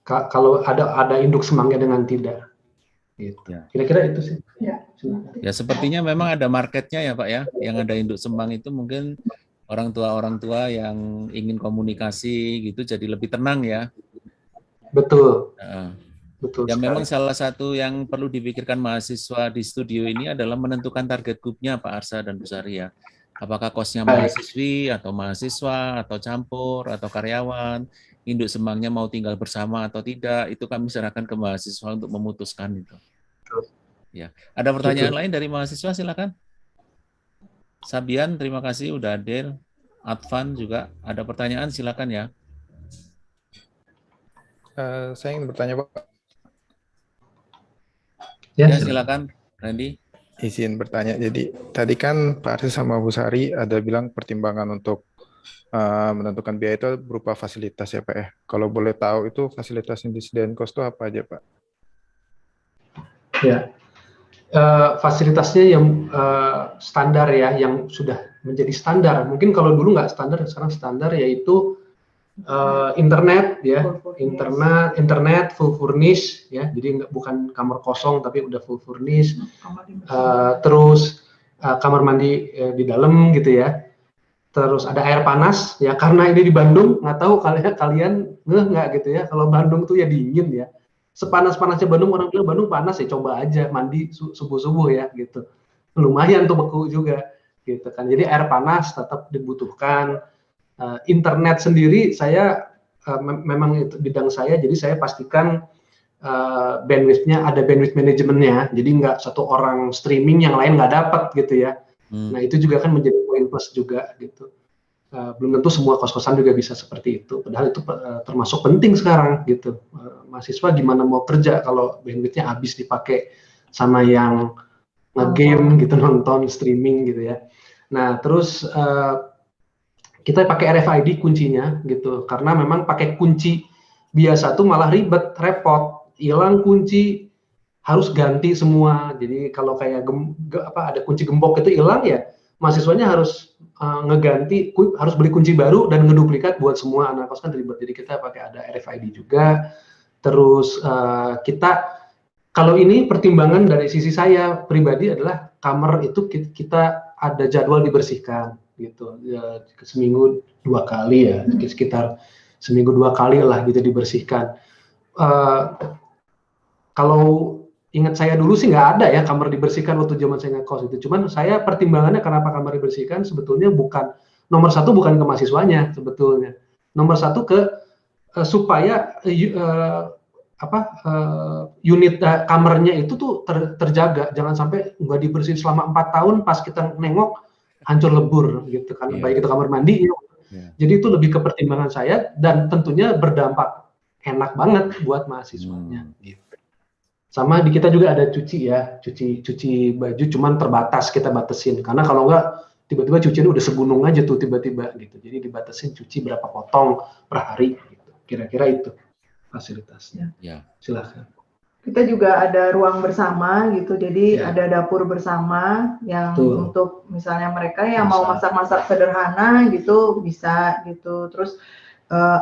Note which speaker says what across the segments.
Speaker 1: kalau ada induk semangnya dengan tidak. Gitu.
Speaker 2: Ya.
Speaker 1: Kira-kira itu sih.
Speaker 2: Ya, sepertinya memang ada marketnya ya Pak ya, yang ada induk semang itu mungkin orang tua yang ingin komunikasi gitu jadi lebih tenang ya.
Speaker 1: Betul.
Speaker 2: Nah,
Speaker 1: Betul
Speaker 2: ya
Speaker 1: sekali.
Speaker 2: memang salah satu yang perlu dipikirkan mahasiswa di studio ini adalah menentukan target grupnya Pak Arsa dan Bu Sari ya. Apakah kosnya mahasiswi atau mahasiswa atau campur atau karyawan, induk semangnya mau tinggal bersama atau tidak, itu kami serahkan ke mahasiswa untuk memutuskan itu. Ya, ada pertanyaan lain dari mahasiswa, silakan. Sabian, terima kasih udah hadir. Advan juga ada pertanyaan, silakan ya.
Speaker 3: Saya ingin bertanya Pak.
Speaker 2: Ya, silakan, Randy.
Speaker 3: Izin bertanya. Jadi tadi kan Pak Arsi sama Bu Sari ada bilang pertimbangan untuk menentukan biaya itu berupa fasilitas ya Pak ya. Kalau boleh tahu itu fasilitas yang disediakan kos itu apa aja Pak?
Speaker 1: Ya, fasilitasnya yang standar ya, yang sudah menjadi standar. Mungkin kalau dulu nggak standar, sekarang standar, yaitu internet ya, internet full furnish ya, jadi bukan kamar kosong tapi udah full furnish. Terus kamar mandi di dalam gitu ya. Terus ada air panas ya, karena ini di Bandung, nggak tahu kalian nggak gitu ya, kalau Bandung tuh ya dingin ya, sepanas-panasnya Bandung, orang bilang Bandung panas ya, coba aja mandi subuh-subuh ya gitu, lumayan tuh beku juga gitu kan. Jadi air panas tetap dibutuhkan. Internet sendiri saya memang itu bidang saya, jadi saya pastikan bandwidth-nya ada bandwidth manajemennya, jadi nggak satu orang streaming yang lain nggak dapat gitu ya. Nah itu juga kan menjadi poin plus juga gitu. Belum tentu semua kos-kosan juga bisa seperti itu, padahal itu termasuk penting sekarang gitu. Mahasiswa gimana mau kerja kalau bandwidth-nya habis dipakai sama yang nge-game gitu, nonton streaming gitu ya. Nah terus kita pakai RFID kuncinya gitu, karena memang pakai kunci biasa tuh malah ribet, repot, hilang kunci harus ganti semua. Jadi kalau kayak ada kunci gembok itu hilang ya, mahasiswanya harus ngeganti, harus beli kunci baru dan ngeduplikat buat semua anak kos, kan ribet. Jadi kita pakai ada RFID juga. Terus kita, kalau ini pertimbangan dari sisi saya pribadi adalah kamar itu kita ada jadwal dibersihkan gitu ya, seminggu 2 kali ya, sekitar seminggu 2 kali lah gitu dibersihkan. Kalau ingat saya dulu sih nggak ada ya kamar dibersihkan waktu zaman saya ngekos itu. Cuman saya pertimbangannya kenapa kamar dibersihkan sebetulnya bukan nomor satu, bukan ke mahasiswanya sebetulnya. Nomor satu supaya unit kamarnya itu tuh terjaga, jangan sampai nggak dibersihin selama 4 tahun, pas kita nengok hancur lebur gitu kan. Baik itu kamar mandi. Jadi itu lebih ke pertimbangan saya, dan tentunya berdampak enak banget buat mahasiswanya gitu. Sama di kita juga ada cuci ya, cuci baju, cuman terbatas, kita batasin, karena kalau enggak tiba-tiba cucian udah segunung aja tuh tiba-tiba gitu. Jadi dibatasin cuci berapa potong per hari gitu. Kira-kira itu fasilitasnya. Ya. Silakan.
Speaker 4: Kita juga ada ruang bersama gitu, jadi ada dapur bersama yang untuk misalnya mereka yang mau masak-masak sederhana gitu bisa gitu. Terus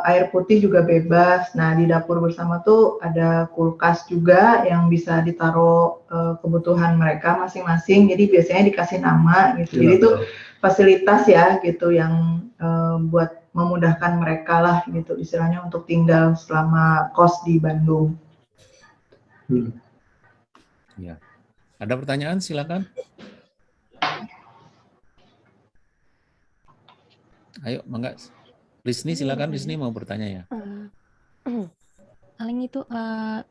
Speaker 4: air putih juga bebas. Nah di dapur bersama tuh ada kulkas juga yang bisa ditaruh kebutuhan mereka masing-masing. Jadi biasanya dikasih nama gitu. Jadi itu fasilitas ya gitu yang buat memudahkan mereka lah gitu, istilahnya untuk tinggal selama kos di Bandung.
Speaker 2: Ya. Ada pertanyaan, silakan. Ayo, mangga. Rizny, silakan. Rizny mau bertanya ya.
Speaker 5: Paling itu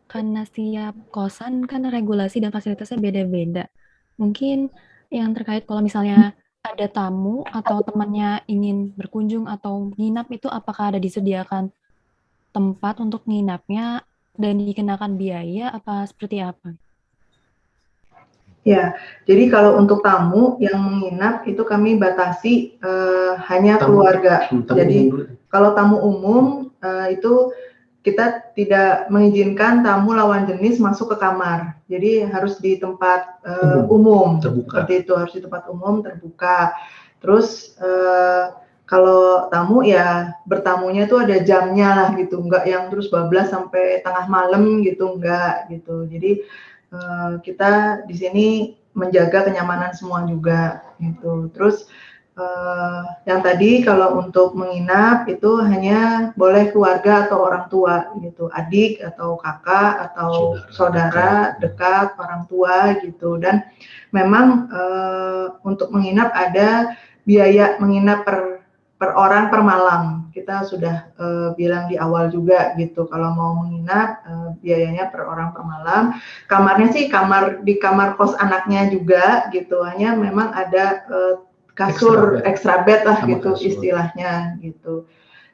Speaker 5: karena setiap kosan kan regulasi dan fasilitasnya beda-beda. Mungkin yang terkait kalau misalnya ada tamu atau temannya ingin berkunjung atau nginap, itu apakah ada disediakan tempat untuk nginapnya dan dikenakan biaya apa seperti apa?
Speaker 4: Ya, jadi kalau untuk tamu yang menginap itu kami batasi hanya keluarga. Jadi kalau tamu umum itu kita tidak mengizinkan tamu lawan jenis masuk ke kamar. Jadi harus di tempat umum, seperti itu, harus di tempat umum terbuka. Terus Kalau tamu ya bertamunya tuh ada jamnya lah gitu, nggak yang terus bablas sampai tengah malam gitu, nggak gitu. Jadi kita di sini menjaga kenyamanan semua juga gitu. Terus yang tadi kalau untuk menginap itu hanya boleh keluarga atau orang tua gitu, adik atau kakak atau saudara dekat orang tua gitu. Dan memang untuk menginap ada biaya menginap per orang per malam. Kita sudah bilang di awal juga gitu, kalau mau menginap biayanya per orang per malam. Kamarnya sih di kamar kos anaknya juga gitu, hanya memang ada kasur extra bed lah gitu istilahnya gitu.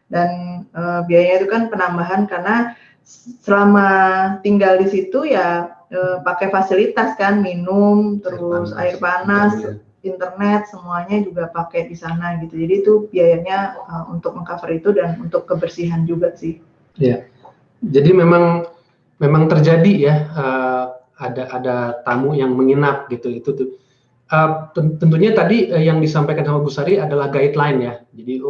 Speaker 4: Dan biayanya itu kan penambahan karena selama tinggal di situ ya pakai fasilitas kan, minum, terus air panas, internet, semuanya juga pakai di sana gitu. Jadi itu biayanya untuk mengcover itu dan untuk kebersihan juga sih.
Speaker 1: Ya, jadi memang terjadi ya, ada tamu yang menginap gitu. Itu tuh tentunya tadi yang disampaikan sama Bu Sari adalah guideline ya. Jadi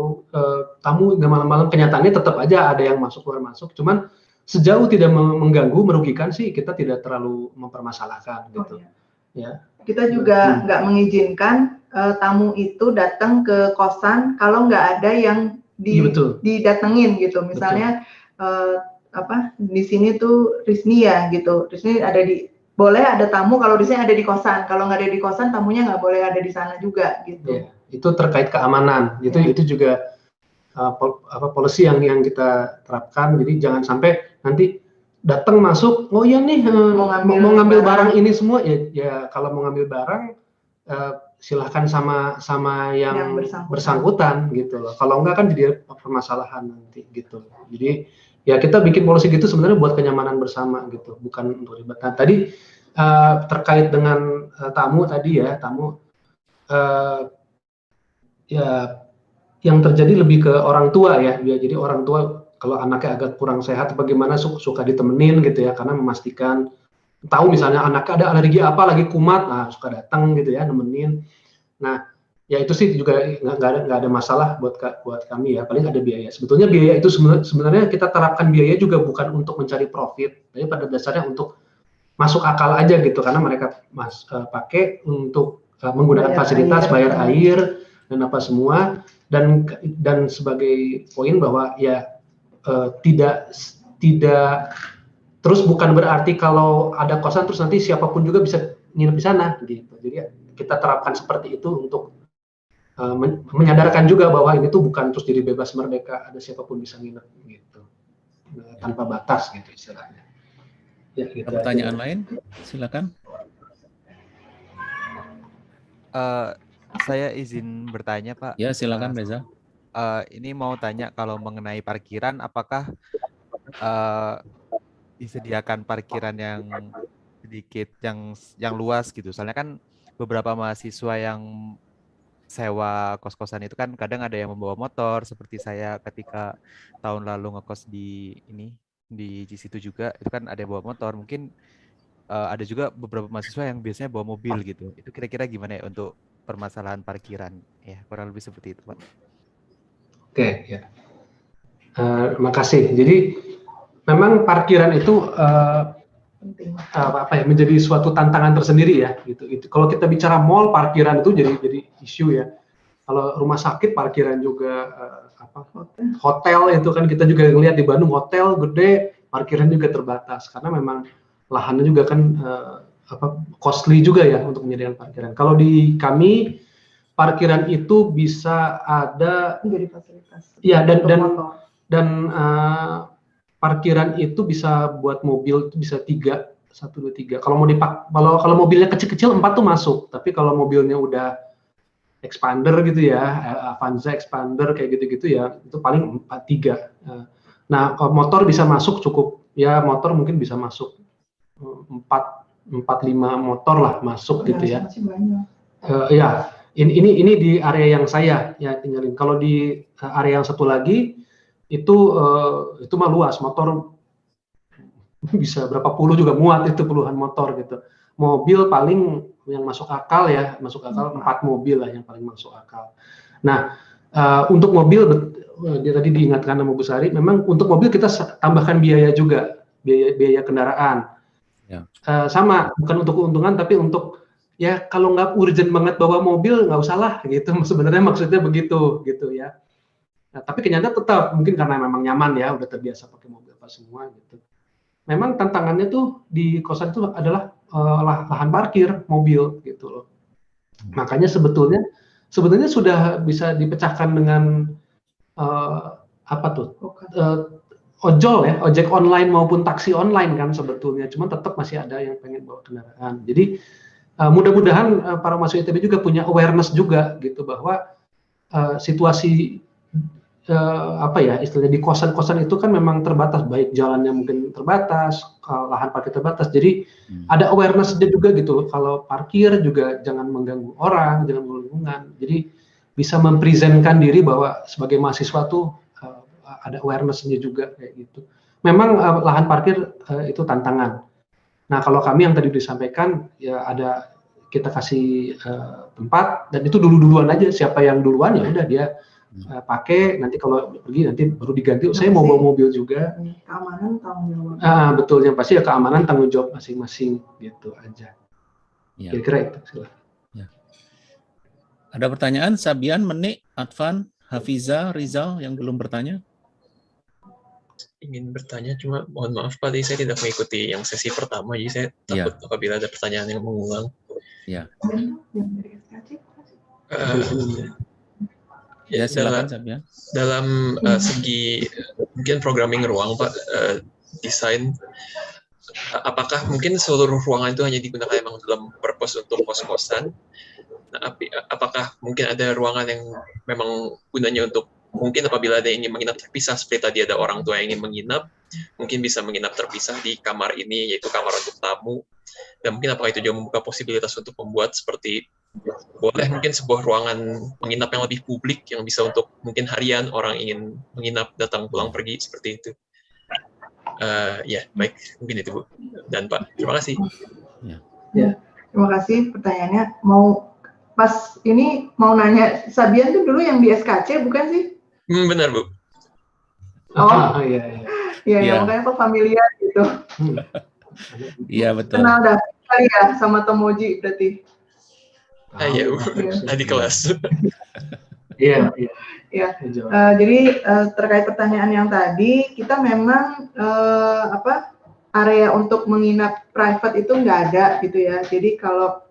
Speaker 1: tamu nggak malam-malam, kenyataannya tetap aja ada yang masuk keluar masuk. Cuman sejauh tidak mengganggu, merugikan sih kita tidak terlalu mempermasalahkan gitu. Ya.
Speaker 4: Kita juga nggak mengizinkan tamu itu datang ke kosan kalau nggak ada yang didatengin gitu. Misalnya di sini tuh Rizni ya gitu. Rizni boleh ada tamu kalau di sini ada di kosan. Kalau nggak ada di kosan, tamunya nggak boleh ada di sana juga gitu.
Speaker 1: Ya, itu terkait keamanan. Itu juga policy yang kita terapkan. Jadi jangan sampai nanti datang masuk, oh iya nih mau ngambil barang ini semua ya kalau mau ngambil barang silahkan sama yang bersangkutan gitu loh. Kalau enggak kan jadi permasalahan nanti gitu. Jadi ya kita bikin polisi gitu sebenarnya buat kenyamanan bersama gitu, bukan untuk ribet. Nah, tadi terkait dengan tamu tadi ya, ya yang terjadi lebih ke orang tua ya. Jadi orang tua kalau anaknya agak kurang sehat bagaimana suka ditemenin gitu ya, karena memastikan tahu misalnya anaknya ada alergi apa lagi kumat, nah suka datang gitu ya nemenin. Nah ya itu sih juga nggak ada masalah buat kami ya, paling ada biaya. Sebetulnya biaya itu sebenarnya kita terapkan biaya juga bukan untuk mencari profit, tapi pada dasarnya untuk masuk akal aja gitu, karena mereka pakai untuk menggunakan fasilitas bayar air dan apa semua, dan sebagai poin bahwa ya tidak terus bukan berarti kalau ada kosan terus nanti siapapun juga bisa nginep di sana gitu. Jadi kita terapkan seperti itu untuk menyadarkan juga bahwa ini tuh bukan terus jadi bebas merdeka, ada siapapun bisa nginep gitu, tanpa batas gitu istilahnya. Ya, gitu.
Speaker 2: Pertanyaan lain, silakan.
Speaker 6: Saya izin bertanya, Pak.
Speaker 2: Ya, silakan Reza.
Speaker 6: Ini mau tanya kalau mengenai parkiran, apakah disediakan parkiran yang sedikit, yang luas gitu? Soalnya kan beberapa mahasiswa yang sewa kos-kosan itu kan kadang ada yang membawa motor, seperti saya ketika tahun lalu ngekos di situ juga, itu kan ada yang bawa motor. Mungkin ada juga beberapa mahasiswa yang biasanya bawa mobil gitu. Itu kira-kira gimana ya untuk permasalahan parkiran? Ya, kurang lebih seperti itu, Pak.
Speaker 1: Oke, ya. Terima kasih. Jadi memang parkiran itu menjadi suatu tantangan tersendiri ya. Gitu. Kalau kita bicara mall, parkiran itu jadi isu ya. Kalau rumah sakit, parkiran juga hotel itu kan kita juga lihat di Bandung, hotel gede, parkiran juga terbatas karena memang lahannya juga kan costly juga ya untuk menyediakan parkiran. Kalau di kami parkiran itu bisa ada
Speaker 4: menjadi fasilitas.
Speaker 1: Ya, dan parkiran itu bisa buat mobil itu bisa 3, 1, 2, 3. Kalau mobilnya kecil-kecil 4 tuh masuk, tapi kalau mobilnya udah expander gitu ya, Avanza expander kayak gitu-gitu ya, itu paling 3. Nah, motor bisa masuk cukup ya, motor mungkin bisa masuk 4-5 motor lah masuk gitu ya. Ya, ini di area yang saya ya tinggalin. Kalau di area yang satu lagi itu mah luas, motor bisa berapa puluh juga muat, itu puluhan motor gitu. Mobil paling yang masuk akal 4 mobil lah yang paling masuk akal. Nah, Untuk mobil, dia tadi diingatkan sama Bu Sari, memang untuk mobil kita tambahkan biaya juga, biaya kendaraan.
Speaker 2: Ya.
Speaker 1: Sama, bukan untuk keuntungan, tapi untuk ya kalau nggak urgent banget bawa mobil, nggak usah lah gitu. Sebenarnya maksudnya begitu gitu ya. Nah, tapi kenyataannya tetap mungkin karena memang nyaman ya, udah terbiasa pakai mobil apa semua gitu. Memang tantangannya tuh di kosan itu adalah lahan parkir mobil gitu loh. Makanya sebetulnya sudah bisa dipecahkan dengan apa tuh? Ojol ya, ojek online maupun taksi online kan sebetulnya. Cuman tetap masih ada yang pengen bawa kendaraan. Jadi mudah-mudahan para mahasiswa ITB juga punya awareness juga gitu bahwa situasi apa ya istilahnya di kosan-kosan itu kan memang terbatas, baik jalannya mungkin terbatas, lahan parkir terbatas. Jadi ada awareness juga gitu. Kalau parkir juga jangan mengganggu orang, jangan mengganggu lingkungan. Jadi bisa mempresentkan diri bahwa sebagai mahasiswa tuh ada awareness-nya juga kayak gitu. Memang lahan parkir itu tantangan. Nah, kalau kami yang tadi disampaikan ya ada kita kasih tempat dan itu duluan aja, siapa yang duluan ya udah dia pakai, nanti kalau pergi nanti baru diganti. Saya mau bawa mobil juga.
Speaker 4: Keamanan tanggung jawab.
Speaker 1: Betul, yang pasti ya keamanan tanggung jawab masing-masing gitu aja.
Speaker 2: Ya.
Speaker 1: Kira-kira itu. Silahkan.
Speaker 2: Ya. Ada pertanyaan? Sabian, Menik, Advan, Hafiza, Rizal yang belum bertanya?
Speaker 7: Ingin bertanya, cuma mohon maaf Pak, tadi saya tidak mengikuti yang sesi pertama, jadi saya takut apabila ada pertanyaan yang mengulang.
Speaker 2: Ya.
Speaker 7: Ya, silakan Sabian. Dalam segi mungkin programming ruang Pak, desain, apakah mungkin seluruh ruangan itu hanya digunakan memang dalam purpose untuk kos-kosan? Nah, apakah mungkin ada ruangan yang memang gunanya untuk mungkin apabila ada yang ingin menginap terpisah, seperti tadi ada orang tua yang ingin menginap, mungkin bisa menginap terpisah di kamar ini, yaitu kamar untuk tamu. Dan mungkin apakah itu juga membuka posibilitas untuk membuat seperti boleh mungkin sebuah ruangan menginap yang lebih publik, yang bisa untuk mungkin harian orang ingin menginap, datang pulang pergi, seperti itu. Ya, baik, mungkin itu Bu dan Pak. Terima kasih.
Speaker 4: Ya, terima kasih pertanyaannya. Pas ini mau nanya, Sabian tuh dulu yang di SKC bukan sih?
Speaker 7: Benar Bu.
Speaker 4: Iya, makanya kok familiar gitu.
Speaker 2: Iya betul.
Speaker 4: Kenal dah kali ya sama Tomoji berarti.
Speaker 7: Iya Bu, tadi kelas.
Speaker 1: Iya.
Speaker 4: Jadi terkait pertanyaan yang tadi, kita memang area untuk menginap private itu nggak ada gitu ya. Jadi kalau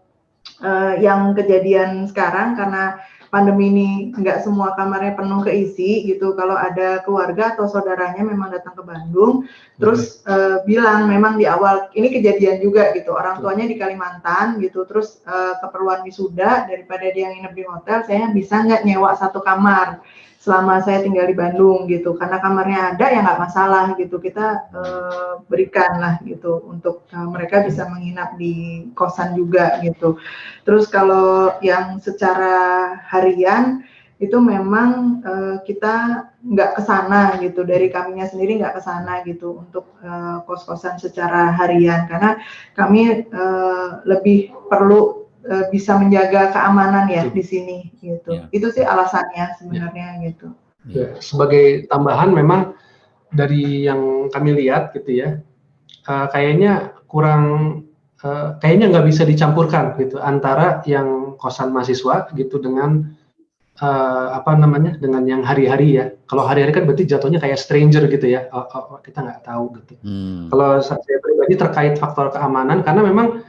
Speaker 4: yang kejadian sekarang karena pandemi ini nggak semua kamarnya penuh keisi gitu. Kalau ada keluarga atau saudaranya memang datang ke Bandung, terus bilang memang di awal ini kejadian juga gitu. Orang tuanya di Kalimantan gitu, terus keperluan wisuda daripada dia nginep di hotel, saya bisa nggak nyewa satu kamar selama saya tinggal di Bandung gitu. Karena kamarnya ada ya nggak masalah gitu. Kita berikan lah gitu untuk mereka bisa menginap di kosan juga gitu. Terus kalau yang secara harian itu memang kita nggak ke sana gitu, dari kaminya sendiri nggak ke sana gitu untuk kos-kosan secara harian karena kami lebih perlu bisa menjaga keamanan ya di sini gitu. Itu sih alasannya sebenarnya gitu.
Speaker 1: Ya, sebagai tambahan memang dari yang kami lihat gitu ya, kayaknya kayaknya nggak bisa dicampurkan gitu antara yang kosan mahasiswa gitu dengan dengan yang hari-hari ya. Kalau hari-hari kan berarti jatuhnya kayak stranger gitu ya. Kita nggak tahu gitu. Kalau saya pribadi terkait faktor keamanan karena memang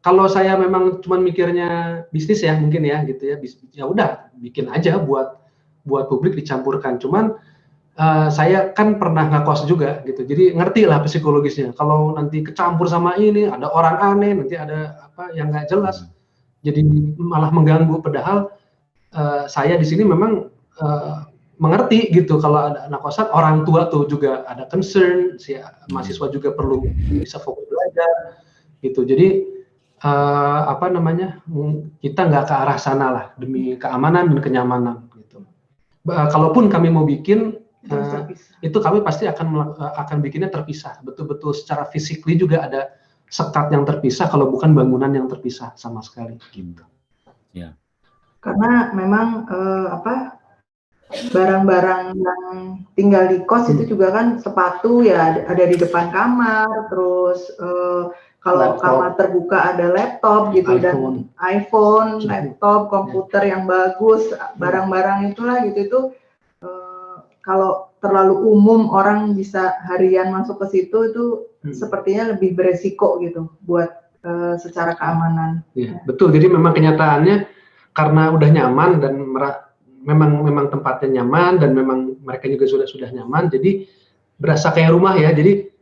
Speaker 1: kalau saya memang cuma mikirnya bisnis ya mungkin ya gitu ya. Ya udah bikin aja buat publik dicampurkan. Cuman saya kan pernah ngekos juga gitu, jadi ngerti lah psikologisnya. Kalau nanti kecampur sama ini, ada orang aneh, nanti ada apa yang nggak jelas, jadi malah mengganggu. Padahal saya di sini memang mengerti gitu, kalau ada anak kosan, orang tua tuh juga ada concern, si mahasiswa juga perlu bisa fokus belajar gitu. Jadi kita nggak ke arah sana lah demi keamanan dan kenyamanan gitu. Kalaupun kami mau bikin itu kami pasti akan bikinnya terpisah, betul-betul secara physically juga ada sekat yang terpisah, kalau bukan bangunan yang terpisah sama sekali gitu.
Speaker 2: Ya.
Speaker 4: Karena memang barang-barang yang tinggal di kos itu juga kan sepatu ya ada di depan kamar, terus kalau
Speaker 1: Laptop.
Speaker 4: kamar terbuka ada laptop gitu, dan iPhone, laptop, komputer yang bagus, barang-barang itulah gitu itu kalau terlalu umum orang bisa harian masuk ke situ itu sepertinya lebih beresiko gitu buat secara keamanan.
Speaker 1: Ya, betul. Jadi memang kenyataannya karena udah nyaman dan memang tempatnya nyaman dan memang mereka juga sudah nyaman, jadi berasa kayak rumah ya. Jadi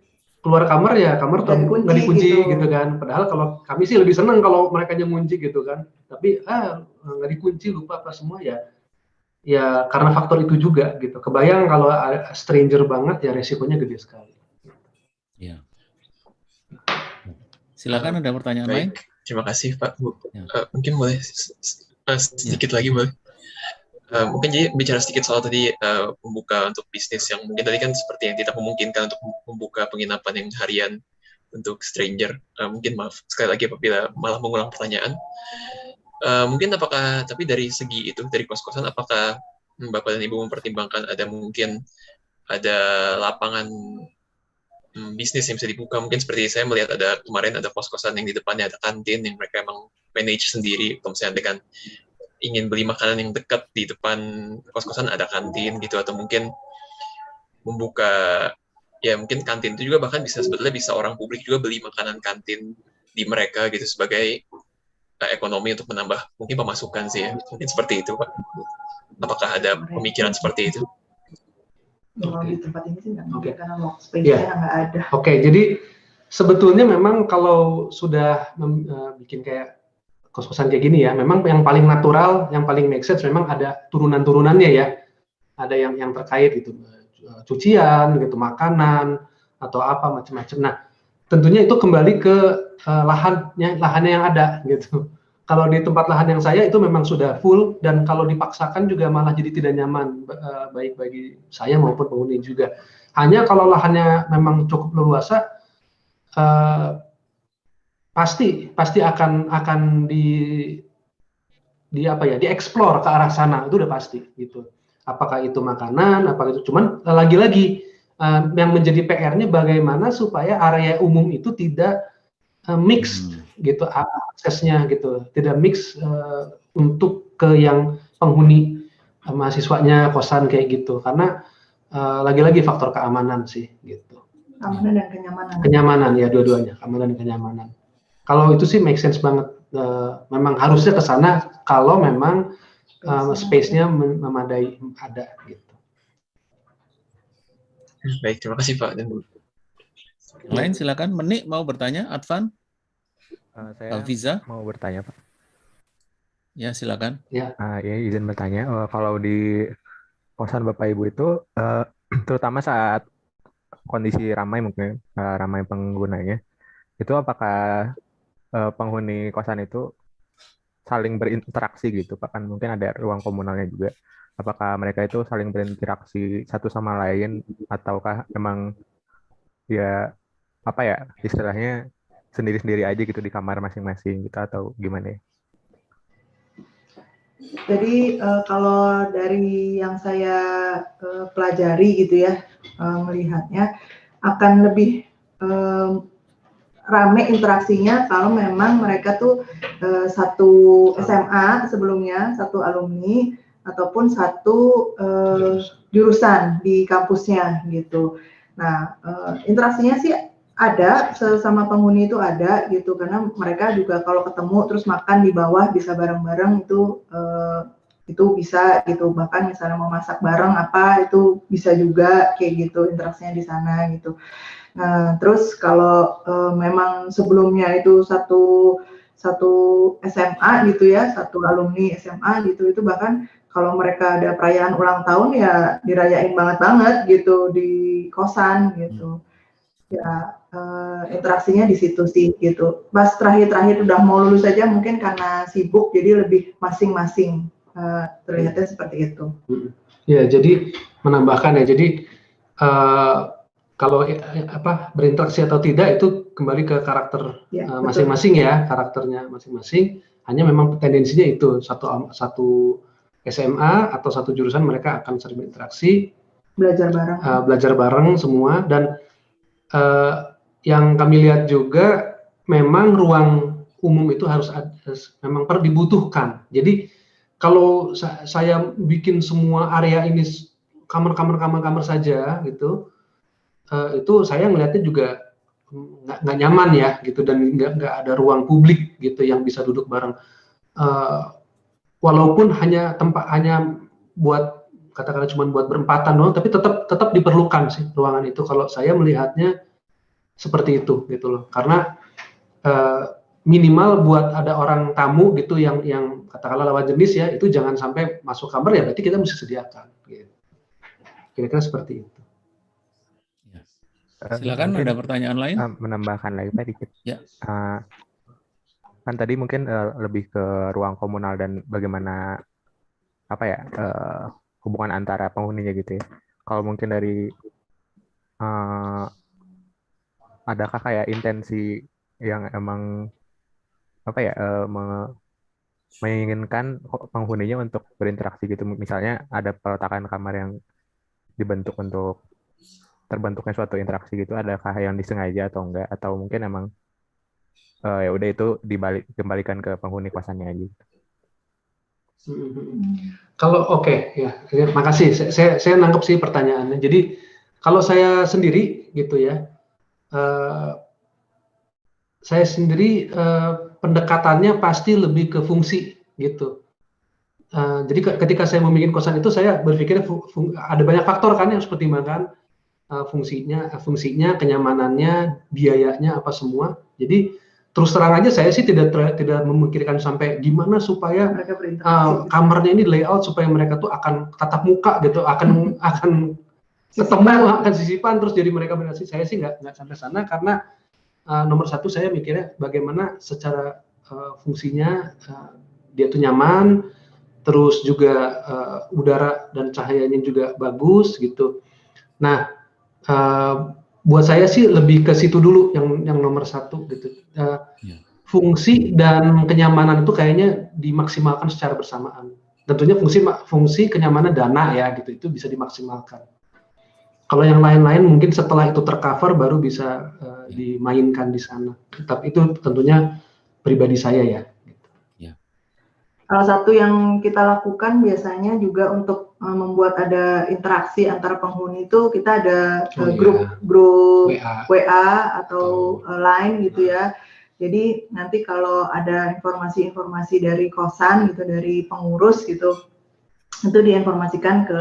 Speaker 1: keluar kamar ya kamar nggak dikunci gitu kan. Padahal kalau kami sih lebih seneng kalau mereka ngunci gitu kan. Tapi nggak dikunci, lupa apa semua ya. Ya karena faktor itu juga gitu. Kebayang kalau stranger banget ya resikonya gede sekali.
Speaker 2: Ya. Silakan ada pertanyaan lain.
Speaker 7: Terima kasih Pak Bu. Ya. Mungkin boleh sedikit lagi boleh. Mungkin jadi bicara sedikit soal tadi membuka untuk bisnis yang mungkin tadi kan seperti yang tidak memungkinkan untuk membuka penginapan yang harian untuk stranger. Mungkin maaf sekali lagi apabila malah mengulang pertanyaan. Mungkin apakah tapi dari segi itu dari kos-kosan apakah Bapak dan Ibu mempertimbangkan mungkin ada lapangan bisnis yang bisa dibuka? Mungkin seperti saya melihat kemarin ada kos-kosan yang di depannya ada kantin yang mereka emang manage sendiri. Kalau misalnya dengan ingin beli makanan yang dekat di depan kos-kosan ada kantin gitu, atau mungkin membuka ya mungkin kantin itu juga bahkan sebetulnya bisa orang publik juga beli makanan kantin di mereka gitu sebagai ekonomi untuk menambah mungkin pemasukan sih ya. Mungkin seperti itu Pak. Apakah ada pemikiran seperti itu?
Speaker 4: Di tempat ini sih nggak, karena space-nya nggak ada.
Speaker 1: Oke, jadi sebetulnya memang kalau sudah bikin kayak kos-kosan kayak gini ya, memang yang paling natural, yang paling make sense memang ada turunan-turunannya ya. Ada yang terkait gitu, cucian gitu, makanan atau apa macam-macam. Nah, tentunya itu kembali ke lahannya yang ada gitu. Kalau di tempat lahan yang saya itu memang sudah full, dan kalau dipaksakan juga malah jadi tidak nyaman, baik bagi saya maupun penghuni juga. Hanya kalau lahannya memang cukup leluasa, pasti akan dieksplor ke arah sana, itu udah pasti gitu. Apakah itu makanan, apakah itu cuman lagi-lagi yang menjadi PR-nya bagaimana supaya area umum itu tidak mix gitu aksesnya gitu, tidak mix untuk ke yang penghuni mahasiswanya kosan kayak gitu, karena lagi-lagi faktor keamanan sih gitu.
Speaker 4: Keamanan dan kenyamanan.
Speaker 1: Kenyamanan ya, dua-duanya, keamanan dan kenyamanan. Kalau itu sih make sense banget, memang harusnya ke sana kalau memang space-nya memadai ada gitu.
Speaker 7: Baik, terima kasih Pak dan Bu.
Speaker 2: Lain silakan. Menik mau bertanya, Advan?
Speaker 8: Saya
Speaker 2: Alfiza
Speaker 8: mau bertanya Pak.
Speaker 2: Ya silakan.
Speaker 8: Ya izin bertanya. Kalau di kosan Bapak Ibu itu, terutama saat kondisi ramai mungkin ramai penggunanya, itu apakah penghuni kosan itu saling berinteraksi gitu Pak? Kan mungkin ada ruang komunalnya juga. Apakah mereka itu saling berinteraksi satu sama lain, ataukah memang ya apa ya istilahnya sendiri-sendiri aja gitu di kamar masing-masing gitu, atau gimana ya?
Speaker 4: Jadi kalau dari yang saya pelajari gitu ya, melihatnya akan lebih rame interaksinya kalau memang mereka tuh satu SMA sebelumnya, satu alumni, ataupun satu jurusan di kampusnya gitu. Nah, interaksinya sih ada, sesama penghuni itu ada gitu, karena mereka juga kalau ketemu terus makan di bawah bisa bareng-bareng itu bisa gitu, bahkan misalnya mau masak bareng apa itu bisa juga kayak gitu interaksinya di sana gitu. Nah, terus kalau memang sebelumnya itu satu SMA gitu ya, satu alumni SMA gitu, itu bahkan kalau mereka ada perayaan ulang tahun ya dirayain banget gitu di kosan gitu. Ya interaksinya di situ sih gitu. Pas terakhir udah mau lulus aja mungkin karena sibuk jadi lebih masing-masing terlihatnya seperti itu.
Speaker 1: Ya, jadi menambahkan ya, jadi kalau berinteraksi atau tidak itu kembali ke karakter masing-masing ya, karakternya masing-masing. Hanya memang tendensinya itu satu SMA atau satu jurusan mereka akan sering berinteraksi, belajar bareng semua, dan yang kami lihat juga memang ruang umum itu memang dibutuhkan. Jadi kalau saya bikin semua area ini kamar saja gitu, itu saya ngelihatnya juga nggak nyaman ya gitu, dan nggak ada ruang publik gitu yang bisa duduk bareng. Walaupun hanya buat katakanlah cuma buat berempatan doang, tapi tetap diperlukan sih ruangan itu. Kalau saya melihatnya seperti itu gitu loh, karena minimal buat ada orang tamu gitu yang katakanlah lawan jenis ya, itu jangan sampai masuk kamar ya, berarti kita mesti sediakan. Gitu. Kira-kira seperti itu.
Speaker 2: Silakan,
Speaker 8: mungkin,
Speaker 2: ada pertanyaan lain?
Speaker 8: Menambahkan lagi Pak dikit.
Speaker 2: Ya.
Speaker 8: Kan tadi mungkin lebih ke ruang komunal dan bagaimana hubungan antara penghuninya gitu ya. Kalau mungkin dari adakah kayak intensi yang emang menginginkan penghuninya untuk berinteraksi gitu, misalnya ada peletakan kamar yang dibentuk untuk terbentuknya suatu interaksi gitu, adakah yang disengaja atau enggak, atau mungkin emang ya udah itu dikembalikan ke penghuni kosannya aja.
Speaker 1: Kalau ya, makasih. Saya nangkep sih pertanyaannya. Jadi kalau saya sendiri gitu ya, saya sendiri pendekatannya pasti lebih ke fungsi gitu. Jadi ketika saya membuat kosan itu, saya berpikir ada banyak faktor kan yang harus pertimbangkan, fungsinya, kenyamanannya, biayanya apa semua. Jadi terus terang aja saya sih tidak memikirkan sampai gimana supaya kamarnya ini layout supaya mereka tuh akan tatap muka gitu, akan ketemu, akan sisipan terus jadi mereka berinteraksi. Saya sih nggak sampai sana, karena nomor satu saya mikirnya bagaimana secara fungsinya dia tuh nyaman, terus juga udara dan cahayanya juga bagus gitu. Nah, buat saya sih lebih ke situ dulu yang nomor satu gitu. Fungsi dan kenyamanan itu kayaknya dimaksimalkan secara bersamaan. Tentunya fungsi kenyamanan dana ya gitu, itu bisa dimaksimalkan. Kalau yang lain-lain mungkin setelah itu tercover baru bisa dimainkan di sana. Tapi itu tentunya pribadi saya ya.
Speaker 4: Salah satu yang kita lakukan biasanya juga untuk membuat ada interaksi antara penghuni itu, kita ada grup WA atau Line gitu ya. Jadi nanti kalau ada informasi-informasi dari kosan gitu, dari pengurus gitu, itu diinformasikan ke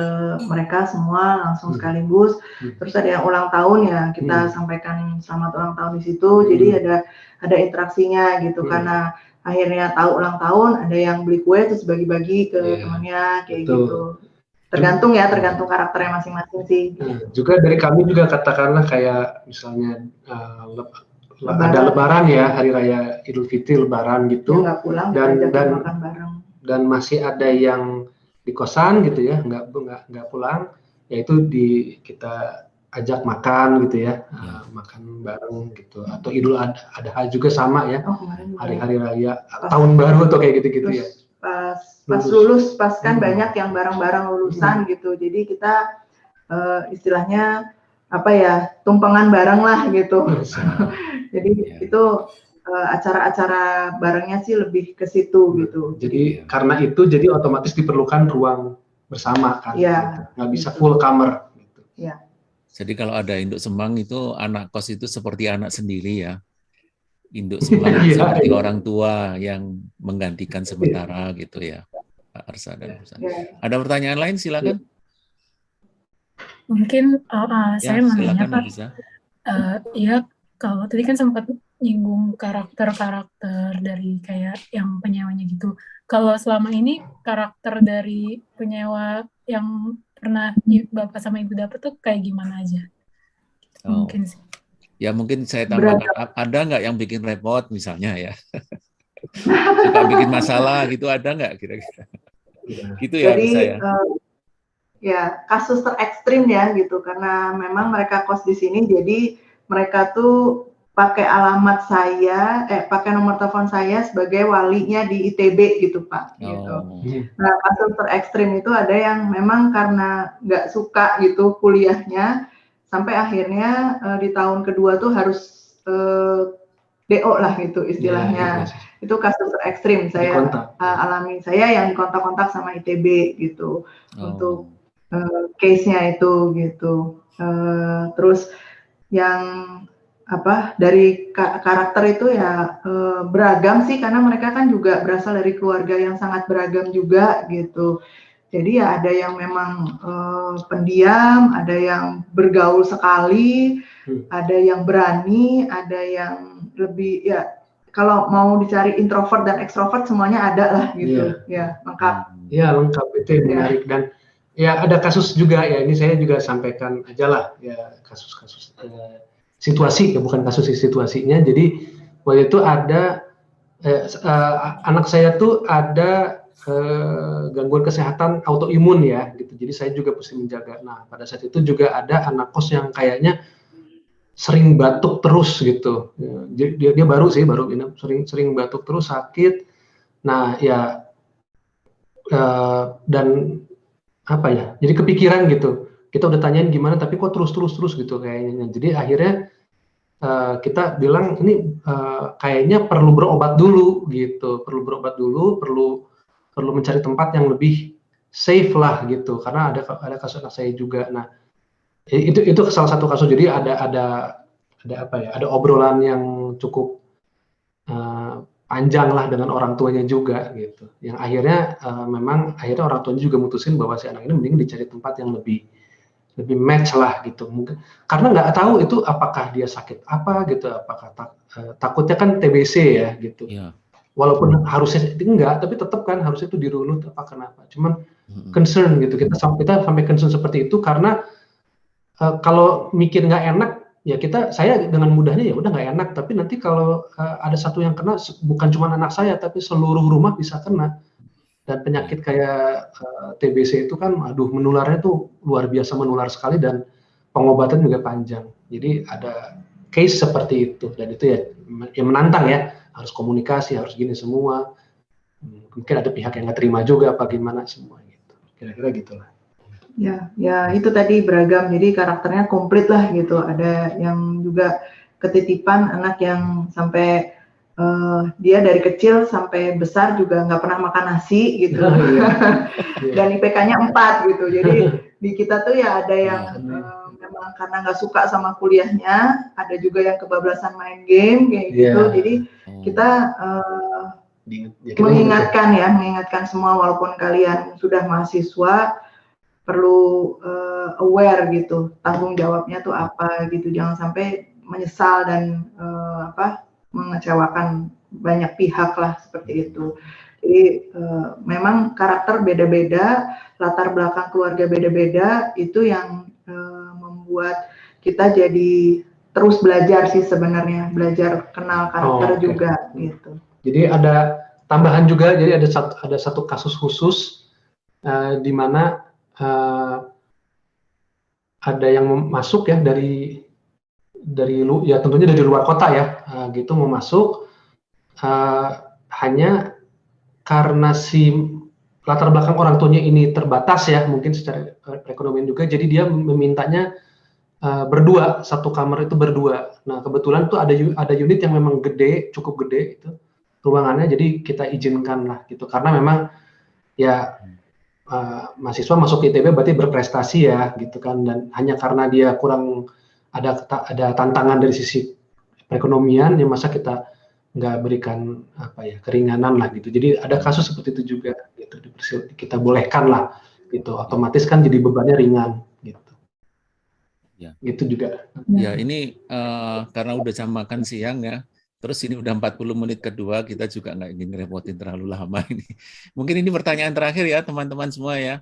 Speaker 4: mereka semua langsung sekaligus. Terus ada yang ulang tahun ya, kita sampaikan selamat ulang tahun di situ. Jadi ada interaksinya gitu, karena akhirnya tahu ulang tahun, ada yang beli kue terus bagi-bagi ke temannya kayak gitu. Tergantung karakternya masing-masing sih.
Speaker 1: Juga dari kami juga katakanlah kayak misalnya ada Lebaran ya, hari raya Idul Fitri, Lebaran gitu,
Speaker 4: pulang,
Speaker 1: dan masih ada yang di kosan gitu ya, nggak pulang, yaitu kita ajak makan gitu ya, makan bareng gitu, atau Idul Adha juga sama ya, hari-hari raya, tahun baru atau kayak gitu-gitu ya.
Speaker 4: Pas lulus, kan banyak yang bareng-bareng lulusan gitu, jadi kita istilahnya tumpengan bareng lah gitu. Jadi itu acara-acara barengnya sih lebih ke situ gitu.
Speaker 1: Jadi karena itu jadi otomatis diperlukan ruang bersama kan, gitu. Nggak bisa full kamar. Gitu.
Speaker 4: Ya.
Speaker 2: Jadi kalau ada induk semang itu anak kos itu seperti anak sendiri ya. Induk semang seperti orang tua yang menggantikan sementara gitu ya, Pak Arsa dan Bu Sari. Ada pertanyaan lain, silakan.
Speaker 9: Mungkin saya mau nanya Pak.
Speaker 2: Ya,
Speaker 9: kalau tadi kan sempat nyinggung karakter-karakter dari kayak yang penyewanya gitu. Kalau selama ini karakter dari penyewa yang pernah Bapak sama Ibu dapat tuh kayak gimana aja? Mungkin sih.
Speaker 2: Ya mungkin saya tambahkan, ada nggak yang bikin repot misalnya ya? Suka bikin masalah gitu, ada nggak kira-kira? Gitu ya.
Speaker 4: Jadi,
Speaker 2: saya.
Speaker 4: Ya, kasus terekstrim ya gitu, karena memang mereka kos di sini, jadi mereka tuh pakai alamat saya, pakai nomor telepon saya sebagai walinya di ITB gitu Pak. Gitu. Nah kasus terekstrim itu ada yang memang karena nggak suka gitu kuliahnya, sampai akhirnya di tahun kedua tuh harus DO lah gitu istilahnya. Itu kasus ekstrim saya alami, saya yang dikontak-kontak sama ITB gitu untuk case-nya itu gitu. Terus yang dari karakter itu ya beragam sih, karena mereka kan juga berasal dari keluarga yang sangat beragam juga gitu. Jadi ya ada yang memang pendiam, ada yang bergaul sekali, ada yang berani, ada yang lebih ya kalau mau dicari introvert dan ekstrovert semuanya ada lah gitu. Ya lengkap.
Speaker 1: Ya lengkap, itu yang menarik. Dan ya ada kasus juga ya, ini saya juga sampaikan aja lah ya, kasus-kasus situasi ya, bukan kasus situasinya. Jadi waktu itu ada anak saya tuh ada gangguan kesehatan autoimun ya gitu. Jadi saya juga mesti menjaga. Nah pada saat itu juga ada anak kos yang kayaknya sering batuk terus gitu. Dia baru ini sering batuk terus, sakit. Nah ya dan apa ya? Jadi kepikiran gitu. Kita udah tanyain gimana, tapi kok terus gitu kayaknya. Jadi akhirnya kita bilang ini kayaknya perlu berobat dulu gitu, perlu mencari tempat yang lebih safe lah gitu, karena ada kasus anak saya juga. Nah itu salah satu kasus. Jadi ada obrolan yang cukup panjang lah dengan orang tuanya juga gitu, yang akhirnya memang orang tuanya juga mutusin bahwa si anak ini mending dicari tempat yang lebih match lah gitu, mungkin karena nggak tahu itu apakah dia sakit apa gitu, apakah takutnya kan TBC ya gitu. Walaupun harusnya enggak, tapi tetap kan harusnya itu dirunut apa kenapa, cuman concern gitu, kita sampai concern seperti itu karena kalau mikir nggak enak ya saya dengan mudahnya ya udah nggak enak, tapi nanti kalau ada satu yang kena bukan cuma anak saya tapi seluruh rumah bisa kena. Dan penyakit kayak TBC itu kan, aduh menularnya tuh luar biasa, menular sekali, dan pengobatan juga panjang. Jadi ada case seperti itu, dan itu ya menantang ya, harus komunikasi, harus gini semua. Mungkin ada pihak yang nggak terima juga apa gimana semua gitu. Kira-kira gitulah.
Speaker 4: Ya itu tadi beragam, jadi karakternya komplit lah gitu. Ada yang juga ketitipan, anak yang sampai dia dari kecil sampai besar juga nggak pernah makan nasi gitu. Dan IPK-nya 4 gitu. Jadi di kita tuh ya ada yang memang karena nggak suka sama kuliahnya, ada juga yang kebablasan main game kayak gitu. Jadi kita mengingatkan semua, walaupun kalian sudah mahasiswa perlu aware gitu, tanggung jawabnya tuh apa gitu, jangan sampai menyesal dan mengecewakan banyak pihak lah seperti itu. Jadi memang karakter beda-beda, latar belakang keluarga beda-beda, itu yang membuat kita jadi terus belajar sih sebenarnya, belajar kenal karakter juga gitu.
Speaker 1: Jadi ada tambahan juga, jadi ada satu kasus khusus di mana ada yang masuk ya dari ya tentunya dari luar kota ya, gitu mau masuk, hanya karena si latar belakang orang tuanya ini terbatas ya, mungkin secara perekonomian juga, jadi dia memintanya berdua, satu kamar itu berdua. Nah kebetulan tuh ada unit yang memang gede, cukup gede itu ruangannya, jadi kita izinkan lah gitu, karena memang ya mahasiswa masuk ITB berarti berprestasi ya gitu kan, dan hanya karena dia kurang ada tantangan dari sisi perekonomian, ya masa kita nggak berikan keringanan lah gitu. Jadi ada kasus seperti itu juga gitu, kita bolehkan lah gitu, otomatis kan jadi bebannya ringan gitu. Ya. Gitu juga.
Speaker 2: Ya ini karena udah jam makan siang ya, terus ini udah 40 menit kedua, kita juga nggak ingin ngerepotin terlalu lama ini. Mungkin ini pertanyaan terakhir ya teman-teman semua ya.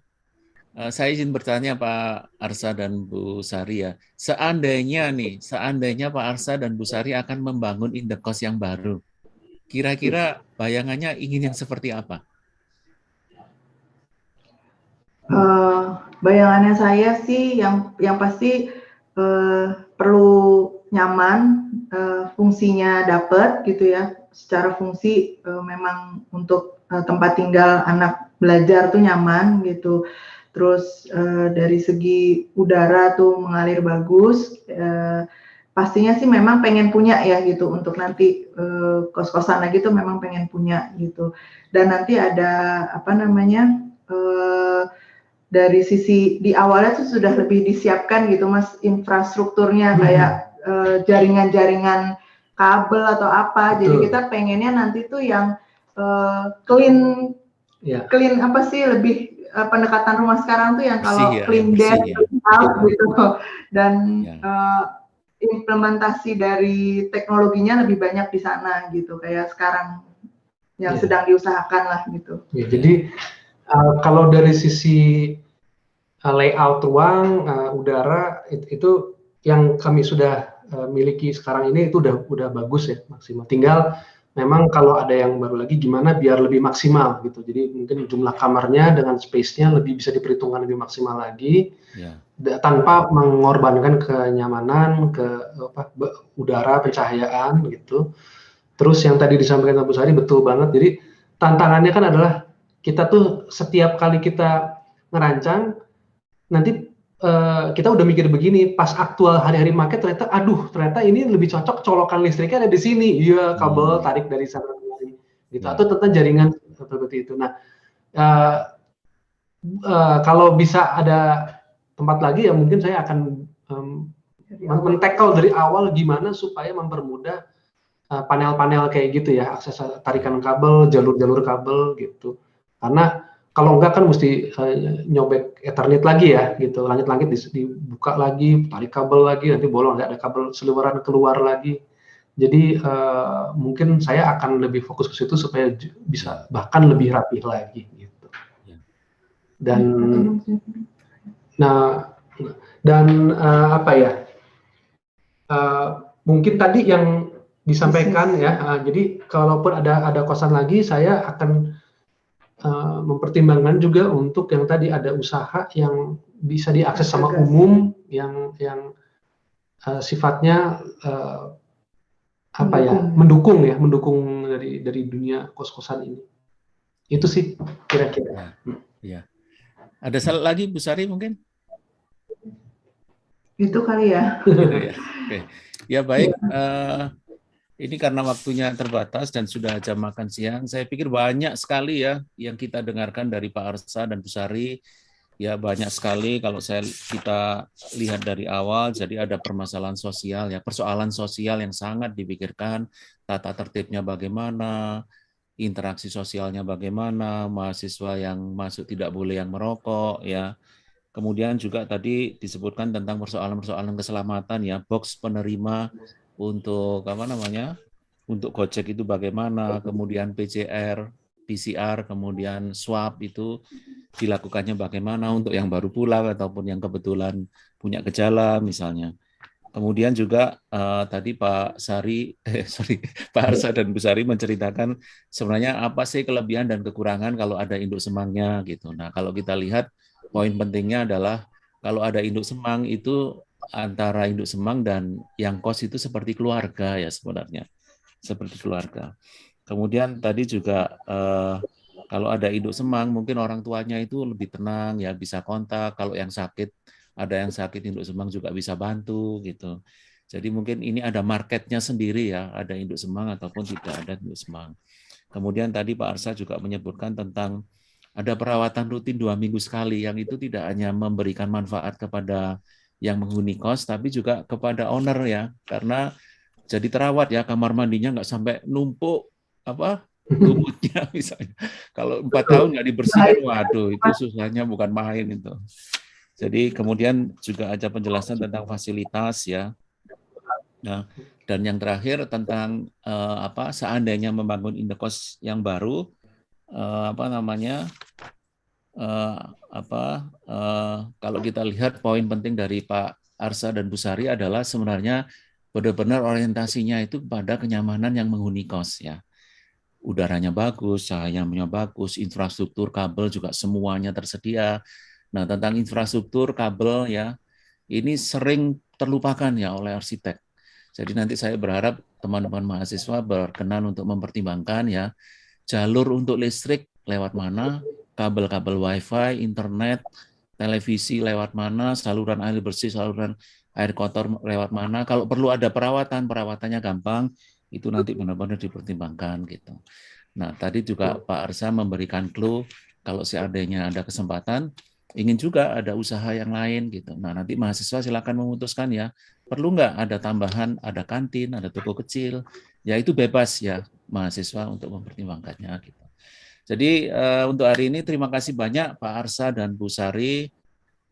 Speaker 2: Saya izin bertanya Pak Arsa dan Bu Sari ya. Seandainya Pak Arsa dan Bu Sari akan membangun indekos yang baru, kira-kira bayangannya ingin yang seperti apa?
Speaker 4: Bayangannya saya sih yang pasti perlu nyaman, fungsinya dapat gitu ya, secara fungsi memang untuk tempat tinggal anak belajar tuh nyaman gitu. Terus dari segi udara tuh mengalir bagus. Pastinya sih memang pengen punya ya gitu, untuk nanti kos-kosan lagi tuh memang pengen punya gitu. Dan nanti ada apa namanya, dari sisi di awalnya tuh sudah lebih disiapkan gitu Mas, infrastrukturnya kayak jaringan-jaringan kabel atau apa. Jadi kita pengennya nanti tuh yang clean, clean apa sih, lebih pendekatan rumah sekarang tuh yang kalau clean desk gitu, dan implementasi dari teknologinya lebih banyak di sana gitu, kayak sekarang yang sedang diusahakan lah gitu.
Speaker 1: Ya, jadi kalau dari sisi layout ruang, udara itu yang kami sudah miliki sekarang ini itu udah bagus ya, maksimal. Tinggal memang kalau ada yang baru lagi gimana biar lebih maksimal gitu. Jadi mungkin jumlah kamarnya dengan space-nya lebih bisa diperhitungkan lebih maksimal lagi, tanpa mengorbankan kenyamanan, udara, pencahayaan gitu. Terus yang tadi disampaikan Bu Sari betul banget. Jadi tantangannya kan adalah kita tuh setiap kali kita ngerancang, nanti kita udah mikir begini, pas aktual hari-hari market ternyata ini lebih cocok colokan listriknya ada di sini, iya kabel tarik dari sana kemari, gitu. Atau tentang jaringan seperti itu. Nah, kalau bisa ada tempat lagi ya mungkin saya akan men-tackle dari awal gimana supaya mempermudah panel-panel kayak gitu ya, akses tarikan kabel, jalur-jalur kabel gitu. Karena kalau enggak kan mesti nyobek Ethernet lagi ya gitu, langit-langit dibuka lagi, tarik kabel lagi, nanti bolong, ada kabel seliweran keluar lagi. Jadi mungkin saya akan lebih fokus ke situ supaya bisa bahkan lebih rapih lagi gitu. Dan apa ya? Mungkin tadi yang disampaikan ya, jadi kalaupun ada kosan lagi, saya akan mempertimbangkan juga untuk yang tadi ada usaha yang bisa diakses sama umum, yang sifatnya mendukung dari dunia kos-kosan ini. Itu sih kira-kira.
Speaker 2: Ya. Ada lagi Bu Sari mungkin?
Speaker 4: Itu kali ya.
Speaker 2: Ya. Oke. Ya baik. Ini karena waktunya terbatas dan sudah jam makan siang, saya pikir banyak sekali ya yang kita dengarkan dari Pak Arsa dan Bu Sari. Ya banyak sekali kalau kita lihat dari awal, jadi ada permasalahan sosial ya, persoalan sosial yang sangat dipikirkan, tata tertibnya bagaimana, interaksi sosialnya bagaimana, mahasiswa yang masuk tidak boleh yang merokok ya. Kemudian juga tadi disebutkan tentang persoalan-persoalan keselamatan ya, box penerima untuk untuk Gojek itu bagaimana, kemudian PCR, kemudian swab itu dilakukannya bagaimana untuk yang baru pulang ataupun yang kebetulan punya gejala misalnya. Kemudian juga tadi Pak Arsa dan Bu Sari menceritakan sebenarnya apa sih kelebihan dan kekurangan kalau ada induk semangnya gitu. Nah kalau kita lihat poin pentingnya adalah kalau ada induk semang itu antara induk semang dan yang kos itu seperti keluarga ya sebenarnya, seperti keluarga. Kemudian tadi juga kalau ada induk semang mungkin orang tuanya itu lebih tenang ya, bisa kontak. Kalau yang sakit, ada yang sakit induk semang juga bisa bantu gitu. Jadi mungkin ini ada marketnya sendiri ya, ada induk semang ataupun tidak ada induk semang. Kemudian tadi Pak Arsa juga menyebutkan tentang ada perawatan rutin 2 minggu sekali, yang itu tidak hanya memberikan manfaat kepada yang menghuni kos, tapi juga kepada owner ya, karena jadi terawat ya, kamar mandinya nggak sampai numpuk lumutnya misalnya. Kalau 4 tahun nggak dibersihkan, waduh itu susahnya bukan main itu. Jadi kemudian juga ada penjelasan tentang fasilitas ya. Nah, dan yang terakhir tentang seandainya membangun indekos yang baru, kalau kita lihat poin penting dari Pak Arsa dan Bu Sari adalah sebenarnya benar-benar orientasinya itu pada kenyamanan yang menghuni kos ya. Udaranya bagus, cahayanya bagus, infrastruktur kabel juga semuanya tersedia. Nah, tentang infrastruktur kabel ya, ini sering terlupakan ya oleh arsitek. Jadi nanti saya berharap teman-teman mahasiswa berkenan untuk mempertimbangkan ya jalur untuk listrik lewat mana, kabel-kabel wifi, internet, televisi lewat mana, saluran air bersih, saluran air kotor lewat mana. Kalau perlu ada perawatan, perawatannya gampang, itu nanti benar-benar dipertimbangkan gitu. Nah, tadi juga Pak Arsa memberikan clue kalau seandainya ada kesempatan, ingin juga ada usaha yang lain gitu. Nah, nanti mahasiswa silakan memutuskan ya, perlu nggak ada tambahan, ada kantin, ada toko kecil, ya itu bebas ya mahasiswa untuk mempertimbangkannya gitu. Jadi untuk hari ini terima kasih banyak Pak Arsa dan Bu Sari.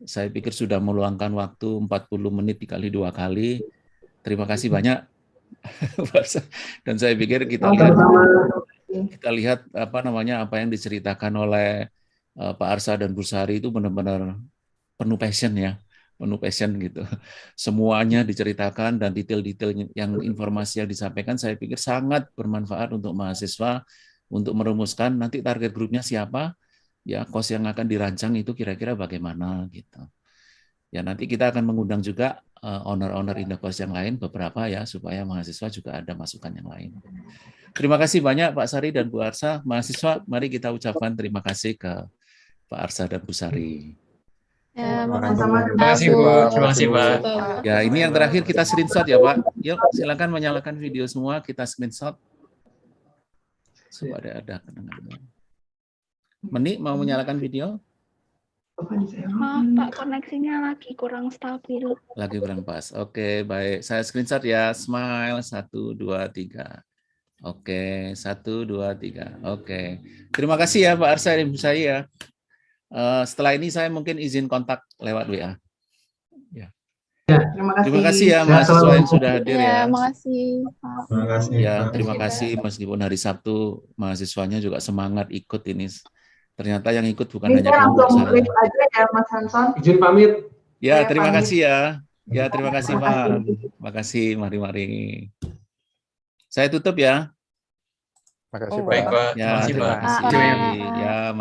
Speaker 2: Saya pikir sudah meluangkan waktu 40 menit dikali 2 kali. Terima kasih banyak. Dan saya pikir kita lihat apa yang diceritakan oleh Pak Arsa dan Bu Sari itu benar-benar penuh passion ya, penuh passion gitu. Semuanya diceritakan dan detail-detail yang informasi yang disampaikan saya pikir sangat bermanfaat untuk mahasiswa untuk merumuskan nanti target grupnya siapa, ya kos yang akan dirancang itu kira-kira bagaimana gitu. Ya nanti kita akan mengundang juga owner-owner Indokos yang lain beberapa ya supaya mahasiswa juga ada masukan yang lain. Terima kasih banyak Pak Sari dan Bu Arsa. Mahasiswa, mari kita ucapkan terima kasih ke Pak Arsa dan Bu Sari.
Speaker 5: Ya,
Speaker 7: Terima kasih Bu. Terima kasih Pak.
Speaker 2: Ya ini yang terakhir kita screenshot ya Pak. Yuk silakan menyalakan video semua, kita screenshot. Supaya ada kenangan. Meni mau menyalakan video?
Speaker 10: Maaf Pak, koneksinya lagi kurang stabil.
Speaker 2: Lagi kurang pas. Oke, baik. Saya screenshot ya. Smile 1, 2, 3. Oke, 1, 2, 3. Oke. Terima kasih ya Pak Arsa dan Bu Sari ya. Setelah ini saya mungkin izin kontak lewat WA. Ya. Terima kasih ya mahasiswa yang sudah hadir ya.
Speaker 10: Terima kasih.
Speaker 7: Terima kasih.
Speaker 2: Ya, terima kasih meskipun hari Sabtu mahasiswanya juga semangat ikut ini. Ternyata yang ikut bukan hanya kelompok saya.
Speaker 4: Langsung aja ya Mas Hanson.
Speaker 1: Izin pamit.
Speaker 2: Ya, terima kasih ya. Ya, terima kasih Pak. Terima kasih, mari-mari. Saya tutup ya.
Speaker 3: Makasih Pak.
Speaker 7: Baik Pak.
Speaker 2: Ya,
Speaker 7: Terima kasih
Speaker 2: terima
Speaker 7: Pak.
Speaker 2: kasih. Ya,